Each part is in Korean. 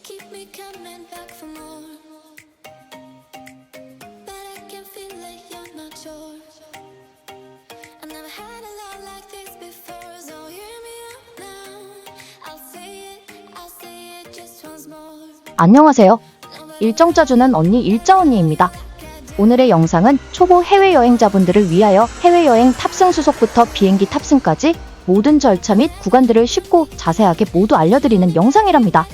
keep me coming back for more. But I can feel it, you're not sure. I never had a love like this before, so hear me out now. I'll say it just once more. 안녕하세요. 일정짜주는 언니 일자언니입니다. 오늘의 영상은 초보 해외여행자분들을 위하여 해외여행 탑승 수속부터 비행기 탑승까지 모든 절차 및 구간들을 쉽고 자세하게 모두 알려드리는 영상이랍니다.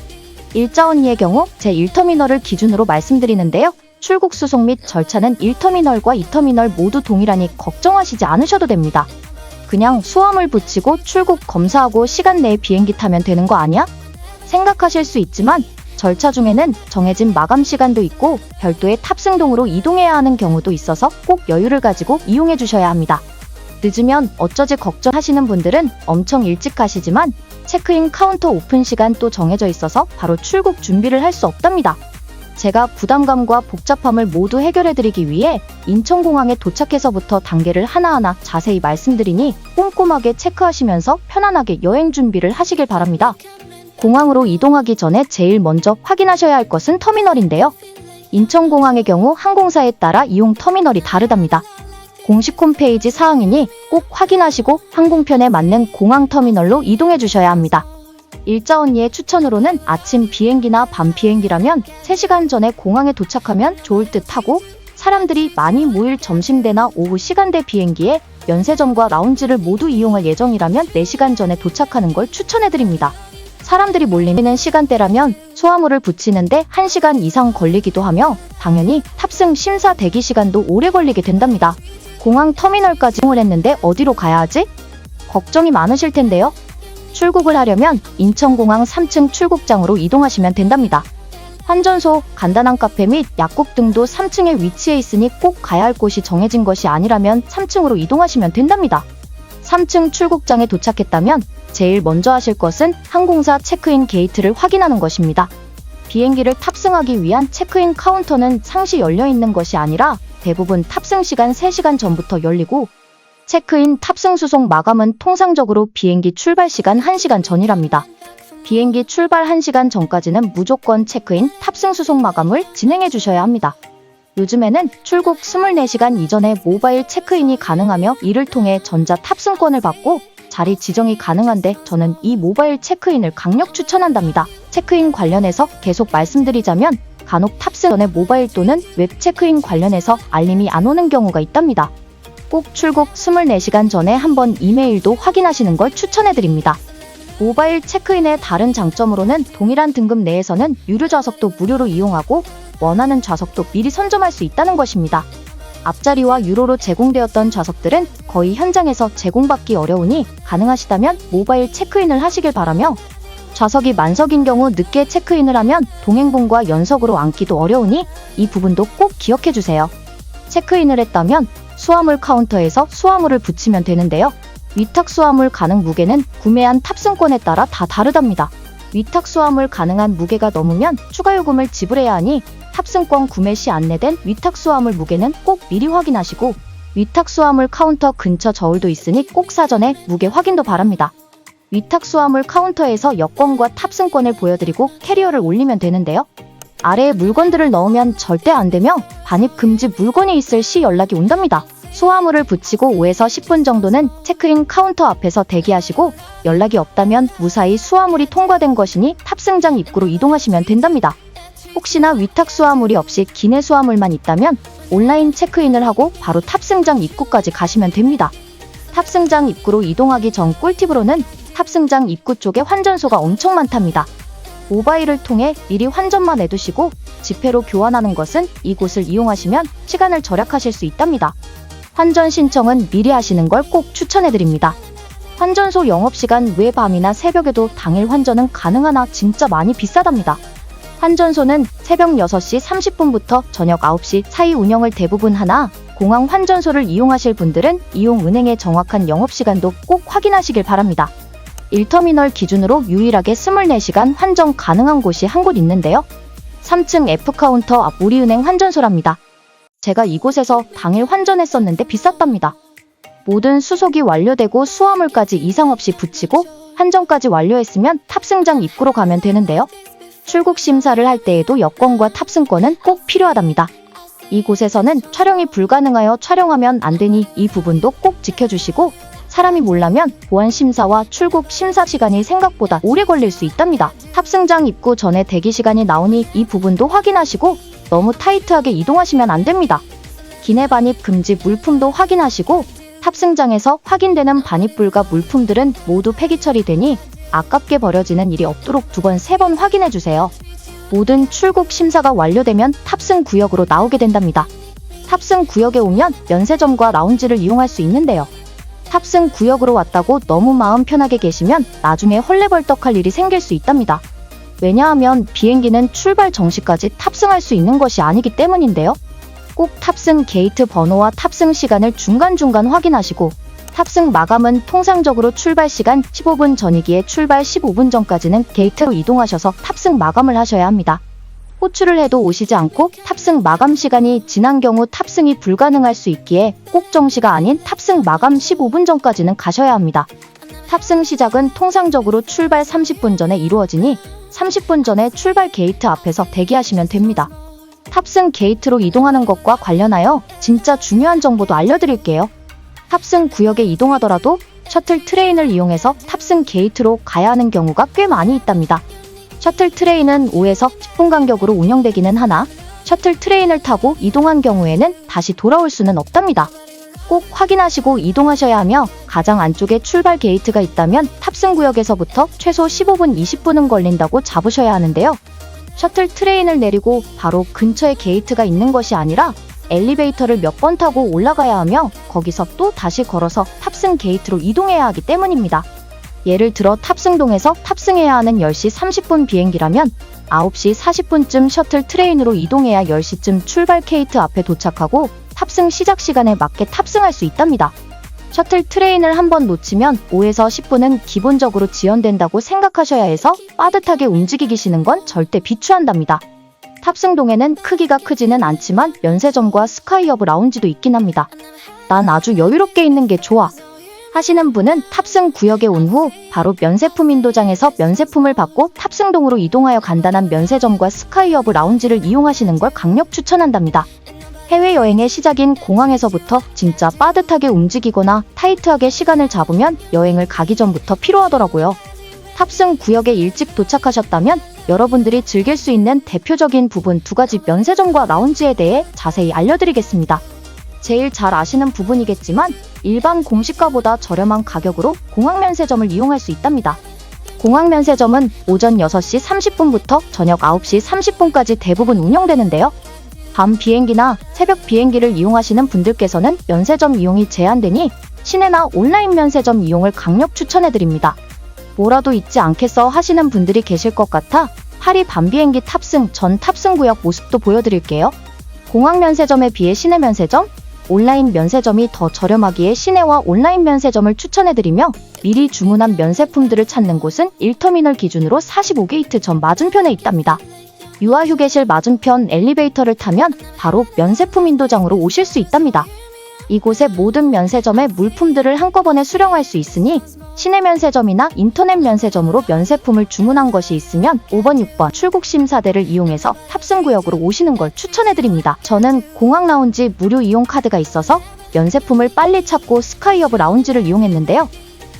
일자언니의 경우 제1터미널을 기준으로 말씀드리는데요. 출국 수속 및 절차는 1터미널과 2터미널 모두 동일하니 걱정하시지 않으셔도 됩니다. 그냥 수화물 붙이고 출국 검사하고 시간 내에 비행기 타면 되는 거 아니야? 생각하실 수 있지만 절차 중에는 정해진 마감 시간도 있고 별도의 탑승동으로 이동해야 하는 경우도 있어서 꼭 여유를 가지고 이용해 주셔야 합니다. 늦으면 어쩌지 걱정하시는 분들은 엄청 일찍 가시지만 체크인 카운터 오픈 시간 또 정해져 있어서 바로 출국 준비를 할 수 없답니다. 제가 부담감과 복잡함을 모두 해결해드리기 위해 인천공항에 도착해서부터 단계를 하나하나 자세히 말씀드리니 꼼꼼하게 체크하시면서 편안하게 여행 준비를 하시길 바랍니다. 공항으로 이동하기 전에 제일 먼저 확인하셔야 할 것은 터미널인데요. 인천공항의 경우 항공사에 따라 이용 터미널이 다르답니다. 공식 홈페이지 사항이니 꼭 확인하시고 항공편에 맞는 공항 터미널로 이동해 주셔야 합니다. 일자언니의 추천으로는 아침 비행기나 밤 비행기라면 3시간 전에 공항에 도착하면 좋을 듯 하고 사람들이 많이 모일 점심대나 오후 시간대 비행기에 면세점과 라운지를 모두 이용할 예정이라면 4시간 전에 도착하는 걸 추천해드립니다. 사람들이 몰리는 시간대라면 수화물을 붙이는데 1시간 이상 걸리기도 하며 당연히 탑승 심사 대기 시간도 오래 걸리게 된답니다. 공항 터미널까지 이동을 했는데 어디로 가야 하지? 걱정이 많으실 텐데요. 출국을 하려면 인천공항 3층 출국장으로 이동하시면 된답니다. 환전소, 간단한 카페 및 약국 등도 3층에 위치해 있으니 꼭 가야 할 곳이 정해진 것이 아니라면 3층으로 이동하시면 된답니다. 3층 출국장에 도착했다면 제일 먼저 하실 것은 항공사 체크인 게이트를 확인하는 것입니다. 비행기를 탑승하기 위한 체크인 카운터는 상시 열려있는 것이 아니라 대부분 탑승 시간 3시간 전부터 열리고 체크인 탑승 수속 마감은 통상적으로 비행기 출발 시간 1시간 전이랍니다. 비행기 출발 1시간 전까지는 무조건 체크인 탑승 수속 마감을 진행해 주셔야 합니다. 요즘에는 출국 24시간 이전에 모바일 체크인이 가능하며 이를 통해 전자 탑승권을 받고 자리 지정이 가능한데 저는 이 모바일 체크인을 강력 추천한답니다. 체크인 관련해서 계속 말씀드리자면 간혹 탑승 전에 모바일 또는 웹 체크인 관련해서 알림이 안 오는 경우가 있답니다. 꼭 출국 24시간 전에 한번 이메일도 확인하시는 걸 추천해드립니다. 모바일 체크인의 다른 장점으로는 동일한 등급 내에서는 유료 좌석도 무료로 이용하고 원하는 좌석도 미리 선점할 수 있다는 것입니다. 앞자리와 유료로 제공되었던 좌석들은 거의 현장에서 제공받기 어려우니 가능하시다면 모바일 체크인을 하시길 바라며 좌석이 만석인 경우 늦게 체크인을 하면 동행분과 연석으로 앉기도 어려우니 이 부분도 꼭 기억해주세요. 체크인을 했다면 수화물 카운터에서 수화물을 붙이면 되는데요. 위탁 수화물 가능 무게는 구매한 탑승권에 따라 다 다르답니다. 위탁 수화물 가능한 무게가 넘으면 추가 요금을 지불해야 하니 탑승권 구매 시 안내된 위탁 수화물 무게는 꼭 미리 확인하시고 위탁 수화물 카운터 근처 저울도 있으니 꼭 사전에 무게 확인도 바랍니다. 위탁 수화물 카운터에서 여권과 탑승권을 보여드리고 캐리어를 올리면 되는데요. 아래에 물건들을 넣으면 절대 안 되며 반입 금지 물건이 있을 시 연락이 온답니다. 수화물을 붙이고 5에서 10분 정도는 체크인 카운터 앞에서 대기하시고 연락이 없다면 무사히 수화물이 통과된 것이니 탑승장 입구로 이동하시면 된답니다. 혹시나 위탁 수화물이 없이 기내 수화물만 있다면 온라인 체크인을 하고 바로 탑승장 입구까지 가시면 됩니다. 탑승장 입구로 이동하기 전 꿀팁으로는 탑승장 입구 쪽에 환전소가 엄청 많답니다. 모바일을 통해 미리 환전만 해두시고 지폐로 교환하는 것은 이곳을 이용하시면 시간을 절약하실 수 있답니다. 환전 신청은 미리 하시는 걸 꼭 추천해드립니다. 환전소 영업시간 외 밤이나 새벽에도 당일 환전은 가능하나 진짜 많이 비싸답니다. 환전소는 새벽 6시 30분부터 저녁 9시 사이 운영을 대부분 하나 공항 환전소를 이용하실 분들은 이용 은행의 정확한 영업시간도 꼭 확인하시길 바랍니다. 1터미널 기준으로 유일하게 24시간 환전 가능한 곳이 한 곳 있는데요. 3층 F카운터 앞 우리은행 환전소랍니다. 제가 이곳에서 당일 환전했었는데 비쌌답니다. 모든 수속이 완료되고 수화물까지 이상 없이 붙이고 환전까지 완료했으면 탑승장 입구로 가면 되는데요. 출국 심사를 할 때에도 여권과 탑승권은 꼭 필요하답니다. 이곳에서는 촬영이 불가능하여 촬영하면 안 되니 이 부분도 꼭 지켜주시고, 사람이 몰라면 보안 심사와 출국 심사 시간이 생각보다 오래 걸릴 수 있답니다. 탑승장 입구 전에 대기 시간이 나오니 이 부분도 확인하시고 너무 타이트하게 이동하시면 안 됩니다. 기내 반입 금지 물품도 확인하시고, 탑승장에서 확인되는 반입 불가 물품들은 모두 폐기 처리되니 아깝게 버려지는 일이 없도록 2번, 3번 확인해주세요. 모든 출국 심사가 완료되면 탑승 구역으로 나오게 된답니다. 탑승 구역에 오면 면세점과 라운지를 이용할 수 있는데요. 탑승 구역으로 왔다고 너무 마음 편하게 계시면 나중에 헐레벌떡할 일이 생길 수 있답니다. 왜냐하면 비행기는 출발 정시까지 탑승할 수 있는 것이 아니기 때문인데요. 꼭 탑승 게이트 번호와 탑승 시간을 중간중간 확인하시고, 탑승 마감은 통상적으로 출발 시간 15분 전이기에 출발 15분 전까지는 게이트로 이동하셔서 탑승 마감을 하셔야 합니다. 호출을 해도 오시지 않고 탑승 마감 시간이 지난 경우 탑승이 불가능할 수 있기에 꼭 정시가 아닌 탑승 마감 15분 전까지는 가셔야 합니다. 탑승 시작은 통상적으로 출발 30분 전에 이루어지니 30분 전에 출발 게이트 앞에서 대기하시면 됩니다. 탑승 게이트로 이동하는 것과 관련하여 진짜 중요한 정보도 알려드릴게요. 탑승 구역에 이동하더라도 셔틀 트레인을 이용해서 탑승 게이트로 가야 하는 경우가 꽤 많이 있답니다. 셔틀 트레인은 5에서 10분 간격으로 운영되기는 하나, 셔틀 트레인을 타고 이동한 경우에는 다시 돌아올 수는 없답니다. 꼭 확인하시고 이동하셔야 하며, 가장 안쪽에 출발 게이트가 있다면 탑승 구역에서부터 최소 15분, 20분은 걸린다고 잡으셔야 하는데요. 셔틀 트레인을 내리고 바로 근처에 게이트가 있는 것이 아니라 엘리베이터를 몇 번 타고 올라가야 하며, 거기서 또 다시 걸어서 탑승 게이트로 이동해야 하기 때문입니다. 예를 들어 탑승동에서 탑승해야 하는 10시 30분 비행기라면 9시 40분쯤 셔틀 트레인으로 이동해야 10시쯤 출발 게이트 앞에 도착하고 탑승 시작 시간에 맞게 탑승할 수 있답니다. 셔틀 트레인을 한번 놓치면 5에서 10분은 기본적으로 지연된다고 생각하셔야 해서 빠듯하게 움직이시는 건 절대 비추한답니다. 탑승동에는 크기가 크지는 않지만 면세점과 스카이허브 라운지도 있긴 합니다. 난 아주 여유롭게 있는 게 좋아 하시는 분은 탑승 구역에 온 후 바로 면세품 인도장에서 면세품을 받고 탑승동으로 이동하여 간단한 면세점과 스카이허브 라운지를 이용하시는 걸 강력 추천한답니다. 해외여행의 시작인 공항에서부터 진짜 빠듯하게 움직이거나 타이트하게 시간을 잡으면 여행을 가기 전부터 피로하더라고요. 탑승 구역에 일찍 도착하셨다면 여러분들이 즐길 수 있는 대표적인 부분 2가지 면세점과 라운지에 대해 자세히 알려드리겠습니다. 제일 잘 아시는 부분이겠지만 일반 공시가보다 저렴한 가격으로 공항 면세점을 이용할 수 있답니다. 공항 면세점은 오전 6시 30분부터 저녁 9시 30분까지 대부분 운영되는데요. 밤 비행기나 새벽 비행기를 이용하시는 분들께서는 면세점 이용이 제한되니 시내나 온라인 면세점 이용을 강력 추천해드립니다. 뭐라도 잊지 않겠어 하시는 분들이 계실 것 같아 파리 밤 비행기 탑승 전 탑승 구역 모습도 보여드릴게요. 공항 면세점에 비해 시내 면세점, 온라인 면세점이 더 저렴하기에 시내와 온라인 면세점을 추천해드리며, 미리 주문한 면세품들을 찾는 곳은 1터미널 기준으로 45게이트 전 맞은편에 있답니다. 유아휴게실 맞은편 엘리베이터를 타면 바로 면세품 인도장으로 오실 수 있답니다. 이곳의 모든 면세점의 물품들을 한꺼번에 수령할 수 있으니 시내 면세점이나 인터넷 면세점으로 면세품을 주문한 것이 있으면 5번, 6번 출국심사대를 이용해서 탑승구역으로 오시는 걸 추천해드립니다. 저는 공항 라운지 무료 이용 카드가 있어서 면세품을 빨리 찾고 스카이허브 라운지를 이용했는데요.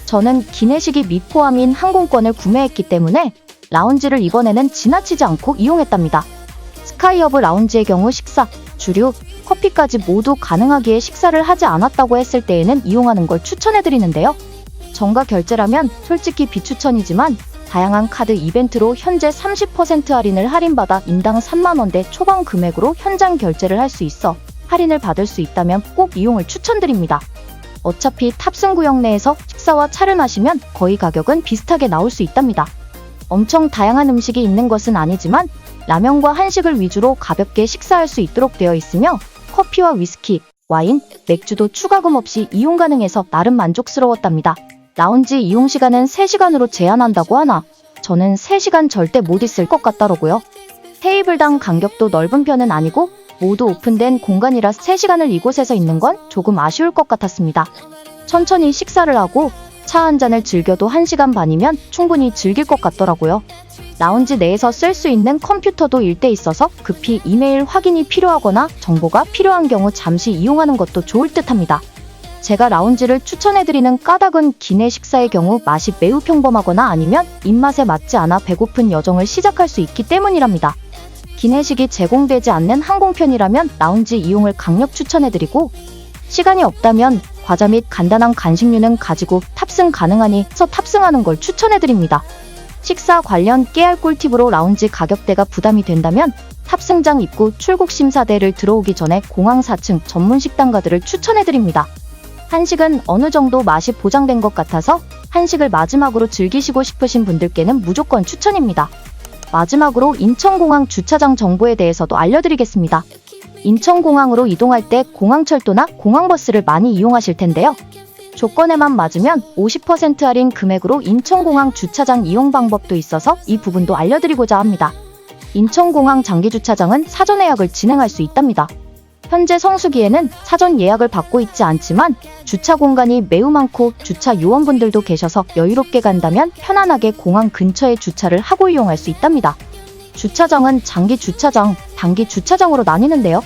저는 기내식이 및 포함인 항공권을 구매했기 때문에 라운지를 이번에는 지나치지 않고 이용했답니다. 스카이허브 라운지의 경우 식사, 주류, 커피까지 모두 가능하기에 식사를 하지 않았다고 했을 때에는 이용하는 걸 추천해드리는데요. 정가 결제라면 솔직히 비추천이지만 다양한 카드 이벤트로 현재 30% 할인을 할인받아 인당 3만원대 초반 금액으로 현장 결제를 할 수 있어 할인을 받을 수 있다면 꼭 이용을 추천드립니다. 어차피 탑승 구역 내에서 식사와 차를 마시면 거의 가격은 비슷하게 나올 수 있답니다. 엄청 다양한 음식이 있는 것은 아니지만 라면과 한식을 위주로 가볍게 식사할 수 있도록 되어 있으며 커피와 위스키, 와인, 맥주도 추가금 없이 이용 가능해서 나름 만족스러웠답니다. 라운지 이용 시간은 3시간으로 제한한다고 하나 저는 3시간 절대 못 있을 것 같더라고요. 테이블당 간격도 넓은 편은 아니고 모두 오픈된 공간이라 3시간을 이곳에서 있는 건 조금 아쉬울 것 같았습니다. 천천히 식사를 하고 차 한 잔을 즐겨도 1시간 반이면 충분히 즐길 것 같더라고요. 라운지 내에서 쓸 수 있는 컴퓨터도 일대 있어서 급히 이메일 확인이 필요하거나 정보가 필요한 경우 잠시 이용하는 것도 좋을 듯합니다. 제가 라운지를 추천해드리는 까닭은 기내 식사의 경우 맛이 매우 평범하거나 아니면 입맛에 맞지 않아 배고픈 여정을 시작할 수 있기 때문이랍니다. 기내식이 제공되지 않는 항공편이라면 라운지 이용을 강력 추천해드리고, 시간이 없다면 과자 및 간단한 간식류는 가지고 탑승 가능하니 탑승하는 걸 추천해드립니다. 식사 관련 깨알 꿀팁으로 라운지 가격대가 부담이 된다면 탑승장 입구 출국 심사대를 들어오기 전에 공항 4층 전문 식당가들을 추천해드립니다. 한식은 어느 정도 맛이 보장된 것 같아서 한식을 마지막으로 즐기시고 싶으신 분들께는 무조건 추천입니다. 마지막으로 인천공항 주차장 정보에 대해서도 알려드리겠습니다. 인천공항으로 이동할 때 공항철도나 공항버스를 많이 이용하실 텐데요. 조건에만 맞으면 50% 할인 금액으로 인천공항 주차장 이용 방법도 있어서 이 부분도 알려드리고자 합니다. 인천공항 장기주차장은 사전 예약을 진행할 수 있답니다. 현재 성수기에는 사전 예약을 받고 있지 않지만 주차 공간이 매우 많고 주차 요원분들도 계셔서 여유롭게 간다면 편안하게 공항 근처에 주차를 하고 이용할 수 있답니다. 주차장은 장기 주차장, 단기 주차장으로 나뉘는데요.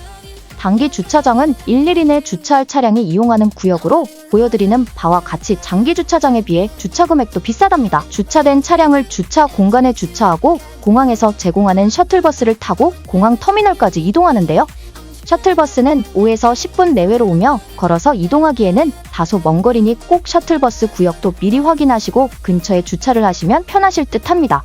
단기 주차장은 일일이 내 주차할 차량이 이용하는 구역으로 보여드리는 바와 같이 장기 주차장에 비해 주차 금액도 비싸답니다. 주차된 차량을 주차 공간에 주차하고 공항에서 제공하는 셔틀버스를 타고 공항 터미널까지 이동하는데요. 셔틀버스는 5에서 10분 내외로 오며 걸어서 이동하기에는 다소 먼 거리니 꼭 셔틀버스 구역도 미리 확인하시고 근처에 주차를 하시면 편하실 듯 합니다.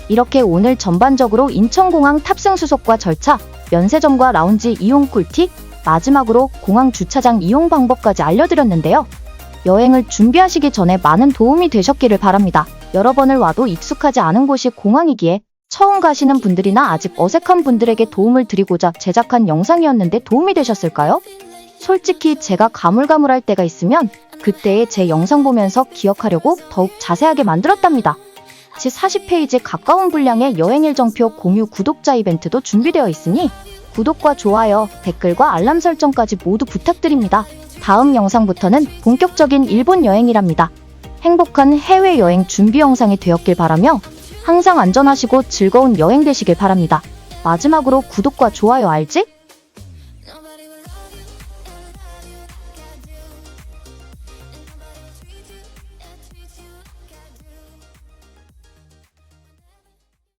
이렇게 오늘 전반적으로 인천공항 탑승 수속과 절차, 면세점과 라운지 이용 꿀팁, 마지막으로 공항 주차장 이용 방법까지 알려드렸는데요. 여행을 준비하시기 전에 많은 도움이 되셨기를 바랍니다. 여러 번을 와도 익숙하지 않은 곳이 공항이기에 처음 가시는 분들이나 아직 어색한 분들에게 도움을 드리고자 제작한 영상이었는데 도움이 되셨을까요? 솔직히 제가 가물가물할 때가 있으면 그때의 제 영상 보면서 기억하려고 더욱 자세하게 만들었답니다. 제 40페이지 가까운 분량의 여행 일정표 공유 구독자 이벤트도 준비되어 있으니 구독과 좋아요, 댓글과 알람 설정까지 모두 부탁드립니다. 다음 영상부터는 본격적인 일본 여행이랍니다. 행복한 해외여행 준비 영상이 되었길 바라며 항상 안전하시고 즐거운 여행 되시길 바랍니다. 마지막으로 구독과 좋아요 알지?